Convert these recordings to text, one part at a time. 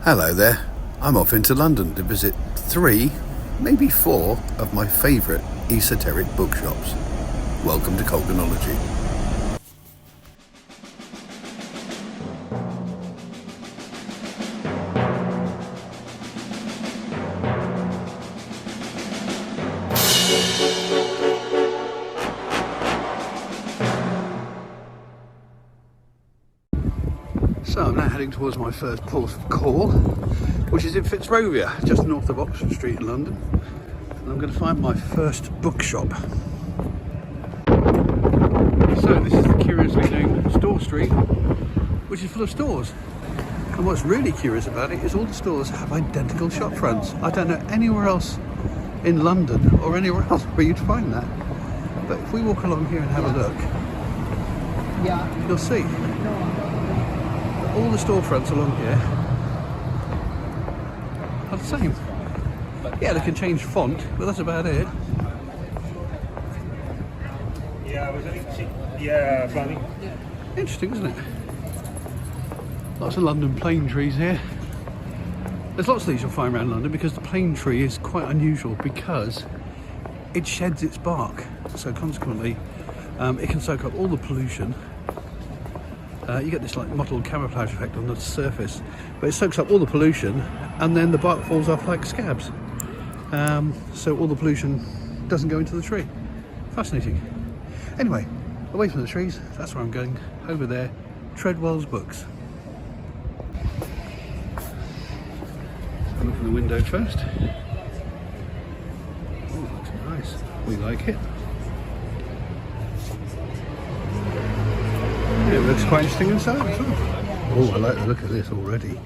Hello there, I'm off into London to visit 3, maybe 4 of my favourite esoteric bookshops. Welcome to Colganology. So I'm now heading towards my first port of call, which is in Fitzrovia, just north of Oxford Street in London. And I'm going to find my first bookshop. So this is the curiously named Store Street, which is full of stores. And what's really curious about it is all the stores have identical shop fronts. I don't know anywhere else in London or anywhere else where you'd find that. But if we walk along here and have a look, you'll see. All the storefronts along here are the same. Yeah, they can change font, but that's about it. Interesting, isn't it? Lots of London plane trees here. There's lots of these you'll find around London because the plane tree is quite unusual because it sheds its bark. So consequently, it can soak up all the pollution. You get this like mottled camouflage effect on the surface, but it soaks up all the pollution and then the bark falls off like scabs. So all the pollution doesn't go into the tree. Fascinating. Anyway, away from the trees, that's where I'm going. Over there, Treadwell's Books. Look from the window first. Oh, looks nice. We like it. It looks quite interesting inside as well. Oh, I like the look of this already.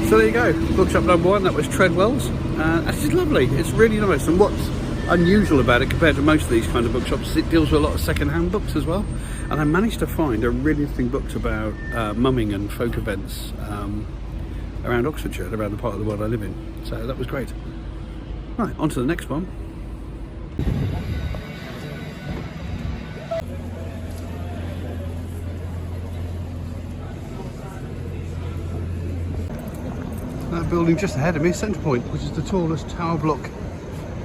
So there you go, bookshop number 1, that was Treadwell's. This is lovely, it's really nice, and what's unusual about it compared to most of these kind of bookshops is it deals with a lot of second-hand books as well. And I managed to find a really interesting books about mumming and folk events around Oxfordshire, around the part of the world I live in. So that was great. Right, on to the next one. That building just ahead of me, Centre Point, which is the tallest tower block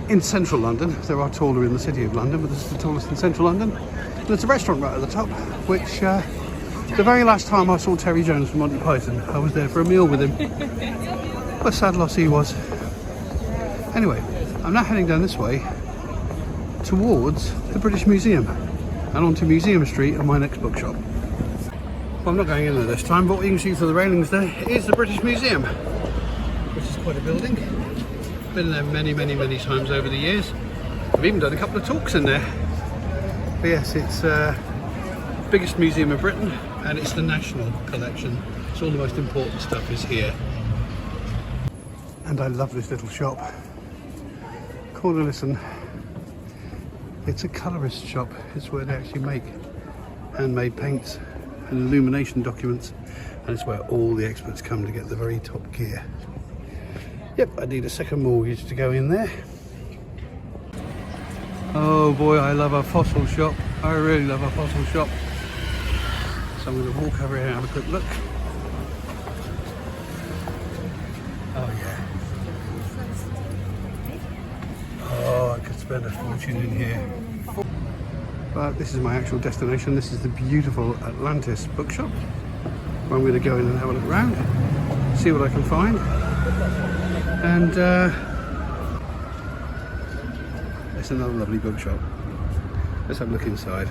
in central London. There are taller in the city of London, but this is the tallest in central London. And there's a restaurant right at the top, which the very last time I saw Terry Jones from Monty Python, I was there for a meal with him. What a sad loss he was. Anyway, I'm now heading down this way towards the British Museum and onto Museum Street and my next bookshop. Well, I'm not going in there this time, but what you can see through the railings there is the British Museum, which is quite a building. Been there many times over the years. I've even done a couple of talks in there. But yes, it's the biggest museum in Britain and it's the national collection. So all the most important stuff is here. And I love this little shop. Cornish. It's a colourist shop. It's where they actually make handmade paints and illumination documents, and it's where all the experts come to get the very top gear. Yep, I need a second mortgage to go in there. Oh boy, I love a fossil shop. I really love a fossil shop. So I'm going to walk over here and have a quick look. Oh yeah. Oh, I could spend a fortune in here. But this is my actual destination. This is the beautiful Atlantis Bookshop, where I'm going to go in and have a look around, see what I can find. And it's another lovely bookshop. Let's have a look inside.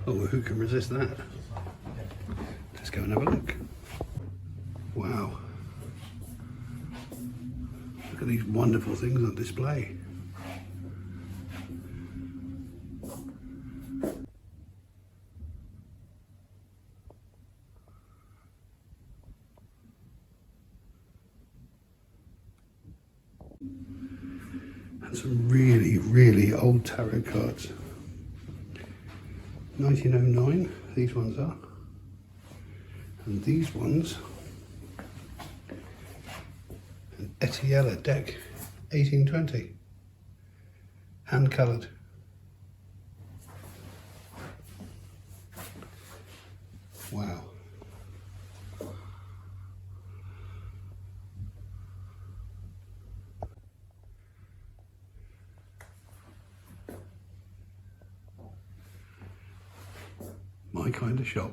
Oh, who can resist that? Let's go and have a look. Wow. Look at these wonderful things on display. And some really, really old tarot cards. 1909, these ones are. And these ones, an Etiella deck, 1820, hand coloured. Wow. My kind of shop.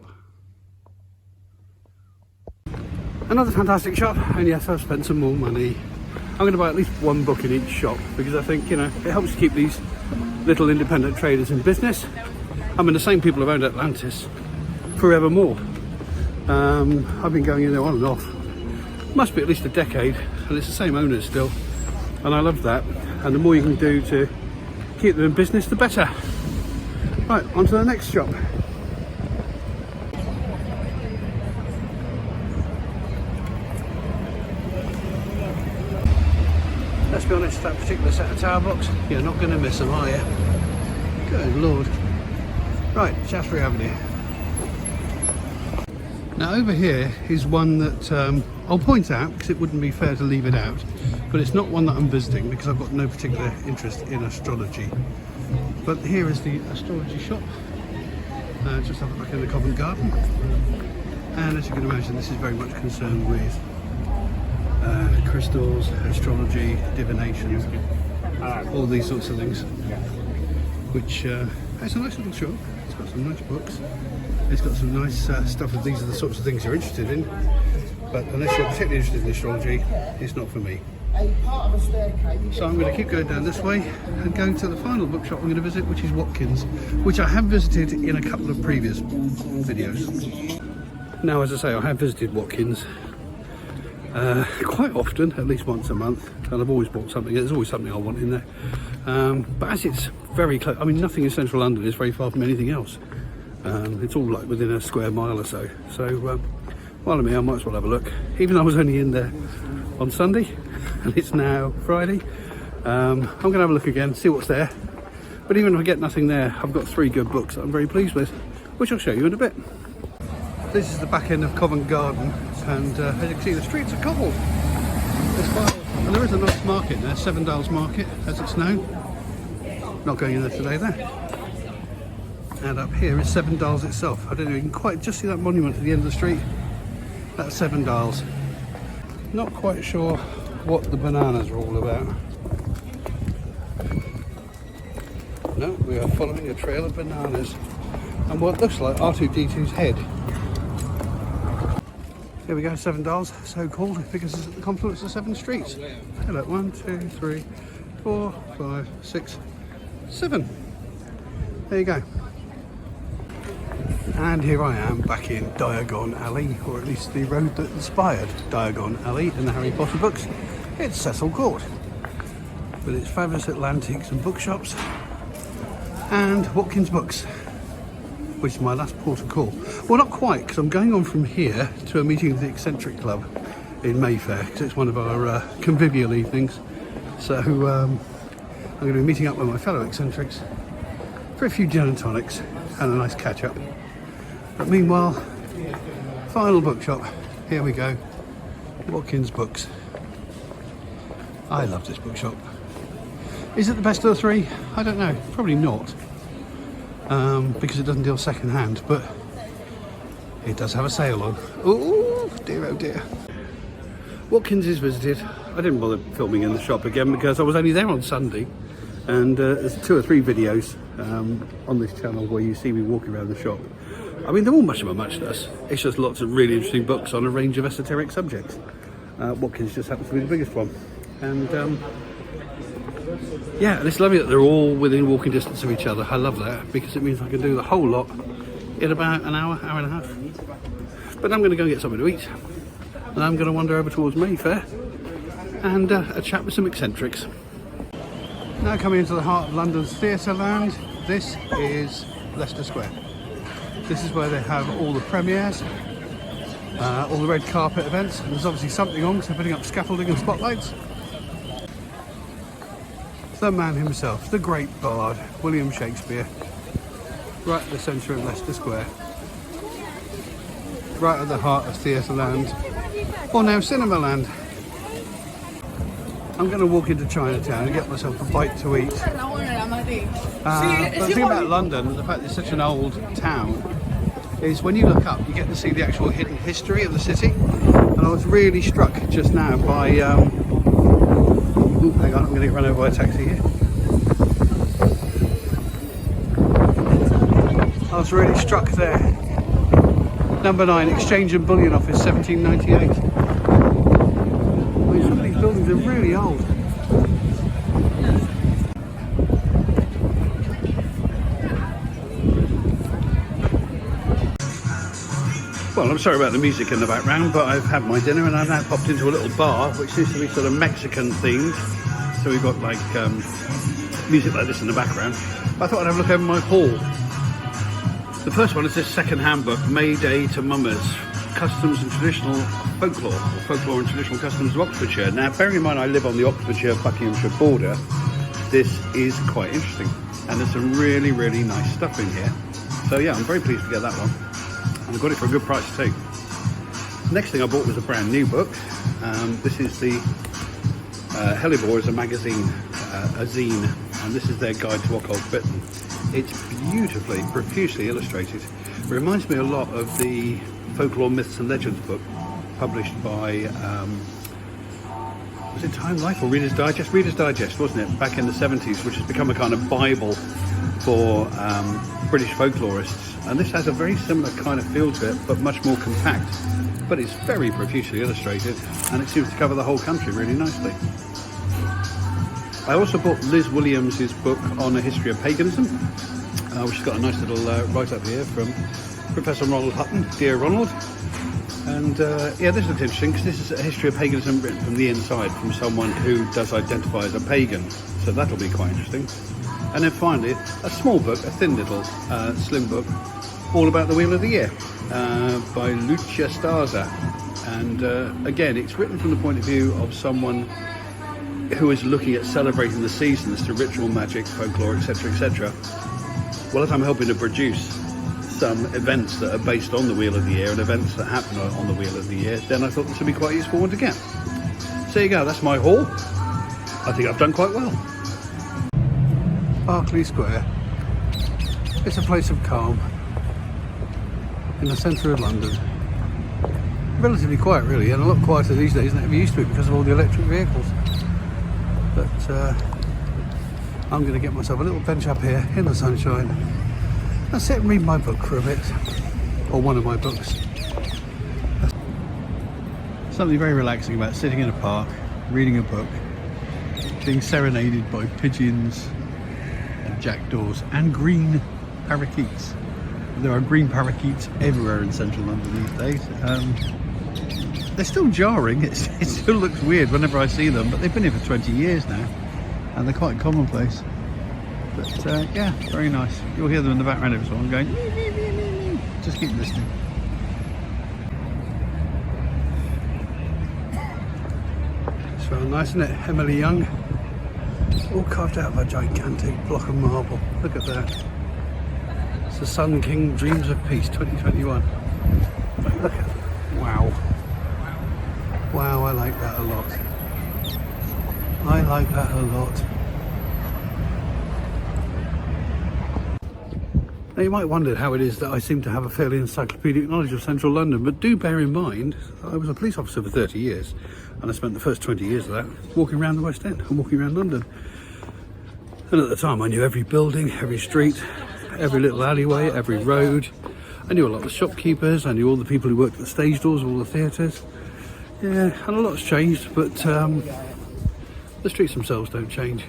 Another fantastic shop, and yes, I've spent some more money. I'm going to buy at least one book in each shop because I think, you know, it helps to keep these little independent traders in business. I mean, the same people have owned Atlantis forevermore. I've been going in there on and off. Must be at least a decade, and it's the same owners still. And I love that. And the more you can do to keep them in business, the better. Right, on to the next shop. Let's be honest, that particular set of tower blocks, you're not going to miss them, are you? Good lord. Right, Shaftesbury Avenue. Now over here is one that I'll point out because it wouldn't be fair to leave it out, but it's not one that I'm visiting because I've got no particular interest in astrology. But here is the astrology shop, just up the back in the Covent Garden. And as you can imagine, this is very much concerned with crystals, astrology, divination, all these sorts of things, which it's a nice little shop. It's got some nice books, it's got some nice stuff, that these are the sorts of things you're interested in, but unless you're particularly interested in astrology, it's not for me. So I'm going to keep going down this way and going to the final bookshop I'm going to visit, which is Watkins, which I have visited in a couple of previous videos. Now, as I say, I have visited Watkins quite often, at least once a month, and I've always bought something. There's always something I want in there, but as it's very close, I mean, nothing in central London is very far from anything else. It's all like within a square mile or so, while I'm here I might as well have a look, even though I was only in there on Sunday and it's now Friday. I'm going to have a look again, see what's there, but even if I get nothing there, I've got 3 good books that I'm very pleased with, which I'll show you in a bit. This is the back end of Covent Garden, and as you can see, the streets are cobbled. And there is a nice market there, Seven Dials Market, as it's known. Not going in there today though. And up here is Seven Dials itself. I don't know, you can quite just see that monument at the end of the street. That's Seven Dials. Not quite sure what the bananas are all about. No, we are following a trail of bananas and what looks like R2-D2's head. Here we go, Seven Dials, so called because it's at the confluence of 7 streets. Hello, 1, 2, 3, 4, 5, 6, 7. There you go. And here I am back in Diagon Alley, or at least the road that inspired Diagon Alley in the Harry Potter books. It's Cecil Court, with its fabulous Atlantics and bookshops, and Watkins Books, which is my last port of call. Well, not quite, because I'm going on from here to a meeting of the Eccentric Club in Mayfair, because it's one of our convivial evenings. So I'm going to be meeting up with my fellow eccentrics for a few gin and tonics and a nice catch up. But meanwhile, final bookshop, here we go, Watkins Books. I love this bookshop. Is it the best of the 3? I don't know, probably not. Because it doesn't deal second hand, but it does have a sale on. Oh dear, oh dear. Watkins is visited. I didn't bother filming in the shop again because I was only there on Sunday, and there's 2 or 3 videos on this channel where you see me walking around the shop. I mean, they're all much of a muchness. It's just lots of really interesting books on a range of esoteric subjects. Watkins just happens to be the biggest one, and Yeah, and it's lovely that they're all within walking distance of each other. I love that because it means I can do the whole lot in about an hour, hour and a half. But I'm going to go and get something to eat, and I'm going to wander over towards Mayfair and a chat with some eccentrics. Now coming into the heart of London's theatre land, this is Leicester Square. This is where they have all the premieres, all the red carpet events, and there's obviously something on, so they're putting up scaffolding and spotlights. The man himself, the great bard, William Shakespeare, right at the centre of Leicester Square, right at the heart of theatre land, or now cinema land. I'm going to walk into Chinatown and get myself a bite to eat. But the thing about London, the fact that it's such an old town, is when you look up, you get to see the actual hidden history of the city. And I was really struck just now by ooh, hang on, I'm going to get run over by a taxi here. I was really struck there. Number 9, Exchange and Bullion Office, 1798. I mean, some of these buildings are really old. Well, I'm sorry about the music in the background, but I've had my dinner and I've now popped into a little bar which seems to be sort of Mexican themed. So we've got like music like this in the background. I thought I'd have a look over my haul. The first one is this second-hand book, Mayday to Mummers, Customs and Traditional Folklore, or Folklore and Traditional Customs of Oxfordshire. Now, bearing in mind I live on the Oxfordshire-Buckinghamshire border, this is quite interesting. And there's some really, really nice stuff in here. So yeah, I'm very pleased to get that one. And I got it for a good price too. Next thing I bought was a brand new book. This is the Hellebore is a magazine, a zine, and this is their guide to occult Britain. It's beautifully, profusely illustrated. It reminds me a lot of the Folklore, Myths and Legends book published by, was it Time Life or Reader's Digest? Reader's Digest, wasn't it? Back in the 70s, which has become a kind of Bible for British folklorists. And this has a very similar kind of feel to it, but much more compact. But it's very profusely illustrated, and it seems to cover the whole country really nicely. I also bought Liz Williams' book on a history of paganism, which has got a nice little write-up here from Professor Ronald Hutton, Dear Ronald. And yeah, this looks interesting because this is a history of paganism written from the inside, from someone who does identify as a pagan. So that'll be quite interesting. And then finally, a small book, a thin little slim book, all about the Wheel of the Year by Lucia Starza. And again, it's written from the point of view of someone who is looking at celebrating the seasons through ritual magic, folklore, etc., etc. Well, as I'm helping to produce some events that are based on the Wheel of the Year and events that happen on the Wheel of the Year, then I thought this would be quite a useful one to get. So there you go, that's my haul. I think I've done quite well. Berkeley Square. It's a place of calm in the centre of London. Relatively quiet really, and a lot quieter these days than it ever used to be because of all the electric vehicles. But I'm going to get myself a little bench up here in the sunshine and sit and read my book for a bit, or one of my books. Something very relaxing about sitting in a park, reading a book, being serenaded by pigeons and jackdaws and green parakeets. There are green parakeets everywhere in central London these days. They're still jarring, it still looks weird whenever I see them, but they've been here for 20 years now and they're quite commonplace. But yeah, very nice. You'll hear them in the background every so often going mee, mee, mee, mee, mee. Just keep listening. It's rather nice, isn't it? Emily Young, all carved out of a gigantic block of marble. Look at that. It's the Sun King Dreams of Peace 2021. Look at that. Wow. Wow, I like that a lot. I like that a lot. Now you might wonder how it is that I seem to have a fairly encyclopedic knowledge of central London, but do bear in mind, I was a police officer for 30 years, and I spent the first 20 years of that walking around the West End and walking around London. And at the time I knew every building, every street, every little alleyway, every road. I knew a lot of the shopkeepers, I knew all the people who worked at the stage doors of all the theatres. Yeah, and a lot's changed, but the streets themselves don't change.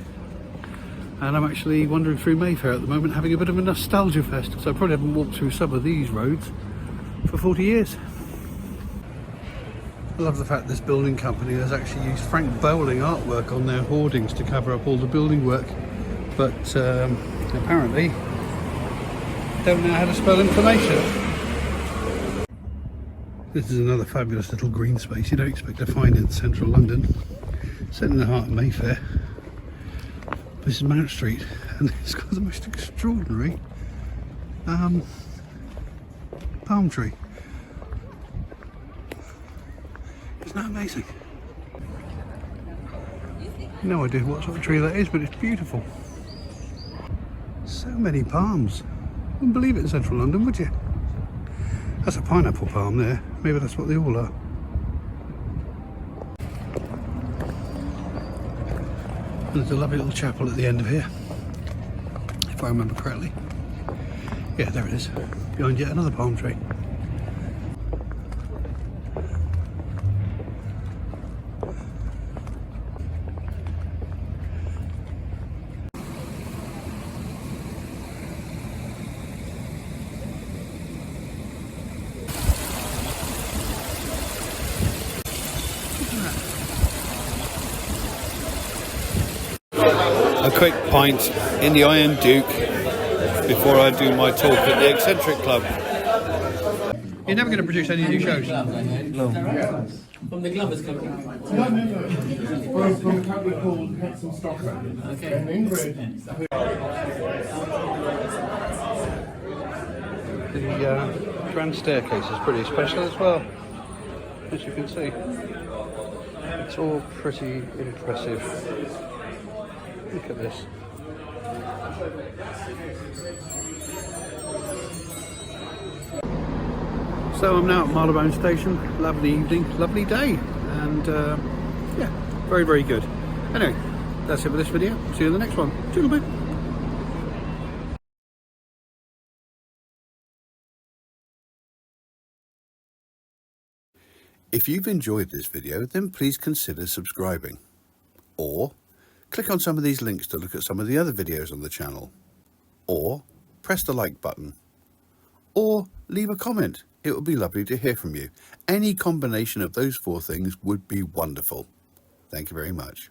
and I'm actually wandering through Mayfair at the moment, having a bit of a nostalgia fest, because I probably haven't walked through some of these roads for 40 years. I love the fact this building company has actually used Frank Bowling artwork on their hoardings to cover up all the building work, but apparently don't know how to spell information. This is another fabulous little green space you don't expect to find in central London, set in the heart of Mayfair. This is Mount Street, and it's got the most extraordinary palm tree. Isn't that amazing? No idea what sort of tree that is, but it's beautiful. So many palms. Wouldn't believe it in central London, would you? That's a pineapple palm there. Maybe that's what they all are. And there's a lovely little chapel at the end of here, if I remember correctly. Yeah, there it is. Behind yet another palm tree. A quick pint in the Iron Duke before I do my talk at the Eccentric Club. You're never going to produce any new shows? No. From the Glovers Company? No. From a company called Hexham Stock. Okay. The grand staircase is pretty special as well, as you can see. It's all pretty impressive. Look at this. So I'm now at Marylebone Station. Lovely evening, lovely day, and yeah, very, very good. Anyway, that's it for this video. See you in the next one. Toodle-bit. If you've enjoyed this video, then please consider subscribing, or click on some of these links to look at some of the other videos on the channel, or press the like button, or leave a comment. It would be lovely to hear from you. Any combination of those four things would be wonderful. Thank you very much.